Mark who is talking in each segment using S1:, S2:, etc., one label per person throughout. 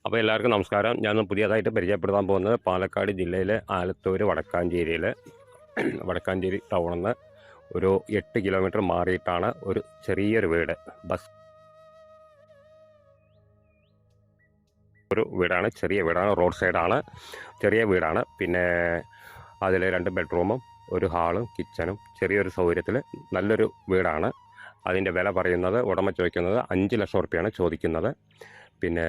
S1: അപ്പോൾ എല്ലാവർക്കും നമസ്കാരം. ഞാൻ പുതിയതായിട്ട് പരിചയപ്പെടുത്താൻ പോകുന്നത് പാലക്കാട് ജില്ലയിലെ ആലത്തൂർ വടക്കാഞ്ചേരി ടൗണിൽ നിന്ന് ഒരു 8 കിലോമീറ്റർ മാറിയിട്ടാണ് ഒരു ചെറിയൊരു വീട്. ഒരു വീടാണ്, ചെറിയ വീടാണ്, റോഡ് സൈഡാണ്, ചെറിയ വീടാണ്. പിന്നെ അതിൽ 2 ബെഡ്റൂമും ഒരു ഹാളും കിച്ചനും ചെറിയൊരു സൗകര്യത്തിൽ നല്ലൊരു വീടാണ്. അതിൻ്റെ വില പറയുന്നത് ഉടമ ചോദിക്കുന്നത് 5 ലക്ഷം റുപ്യയാണ് ചോദിക്കുന്നത്. പിന്നെ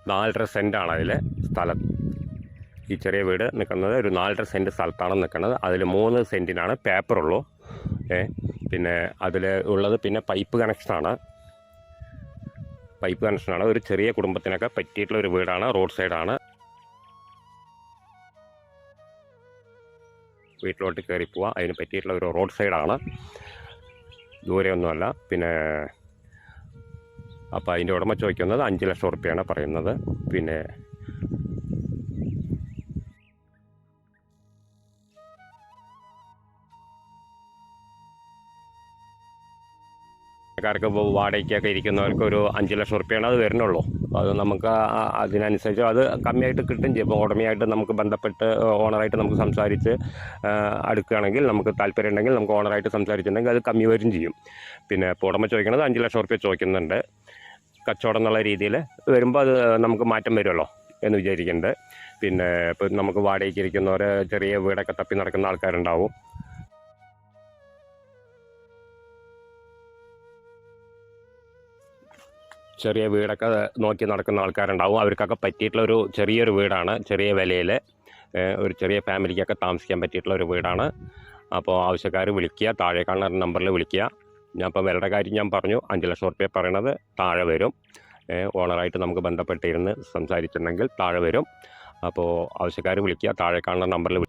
S1: 4.5 സെൻറ്റാണ് അതിലെ സ്ഥലം. ഈ ചെറിയ വീട് നിൽക്കുന്നത് ഒരു 4.5 സെൻറ്റ് സ്ഥലത്താണ് നിൽക്കുന്നത്. അതിൽ 3 സെൻറ്റിനാണ് പേപ്പറുള്ളൂ. പിന്നെ അതിൽ ഉള്ളത് പിന്നെ പൈപ്പ് കണക്ഷനാണ്. ഒരു ചെറിയ കുടുംബത്തിനൊക്കെ പറ്റിയിട്ടുള്ളൊരു വീടാണ്. റോഡ് സൈഡാണ്. വീട്ടിലോട്ട് കയറി പോവുക, അതിന് പറ്റിയിട്ടുള്ള ഒരു റോഡ് സൈഡാണ്, ദൂരെയൊന്നുമല്ല. പിന്നെ അപ്പോൾ അതിൻ്റെ ഉടമ ചോദിക്കുന്നത് 5 ലക്ഷം റുപ്യയാണ് പറയുന്നത്. പിന്നെ ക്കാർക്ക് വാടകയ്ക്കൊക്കെ ഇരിക്കുന്നവർക്ക് ഒരു 5 ലക്ഷം റുപ്യയാണ് അത് വരുന്നുള്ളൂ. അത് നമുക്ക് അതിനനുസരിച്ച് അത് കമ്മിയായിട്ട് കിട്ടും ചെയ്യും. ഇപ്പോൾ ഉടമയായിട്ട് നമുക്ക് ബന്ധപ്പെട്ട് ഓണറായിട്ട് നമുക്ക് സംസാരിച്ച് അടുക്കുകയാണെങ്കിൽ, നമുക്ക് താല്പര്യം ഉണ്ടെങ്കിൽ നമുക്ക് ഓണറായിട്ട് സംസാരിച്ചിട്ടുണ്ടെങ്കിൽ അത് കമ്മി വരും ചെയ്യും. പിന്നെ ഇപ്പോൾ ഉടമ ചോദിക്കുന്നത് 5 ലക്ഷം റുപ്യ ചോദിക്കുന്നുണ്ട്. കച്ചവടം എന്നുള്ള രീതിയിൽ വരുമ്പോൾ അത് നമുക്ക് മാറ്റം വരുമല്ലോ എന്ന് വിചാരിക്കുന്നുണ്ട്. പിന്നെ ഇപ്പോൾ നമുക്ക് വാടകയ്ക്ക് ഇരിക്കുന്നവർ ചെറിയ വീടൊക്കെ തപ്പി നടക്കുന്ന ആൾക്കാരുണ്ടാവും. ചെറിയ വീടൊക്കെ നോക്കി നടക്കുന്ന ആൾക്കാരുണ്ടാവും. അവർക്കൊക്കെ പറ്റിയിട്ടുള്ള ഒരു ചെറിയൊരു വീടാണ്. ചെറിയ വിലയിൽ ഒരു ചെറിയ ഫാമിലിക്കൊക്കെ താമസിക്കാൻ പറ്റിയിട്ടുള്ള ഒരു വീടാണ്. അപ്പോൾ ആവശ്യക്കാർ വിളിക്കുക, താഴെ കാണുന്ന നമ്പറിൽ വിളിക്കുക. ഞാൻ ഇപ്പോൾ വിലയുടെ കാര്യം ഞാൻ പറഞ്ഞു. 5 ലക്ഷം റുപ്യ പറയണത് താഴെ വരും. ഓണറായിട്ട് നമുക്ക് ബന്ധപ്പെട്ടിരുന്ന് സംസാരിച്ചിട്ടുണ്ടെങ്കിൽ താഴെ വരും. അപ്പോൾ ആവശ്യക്കാർ വിളിക്കുക, താഴെ കാണുന്ന നമ്പറിൽ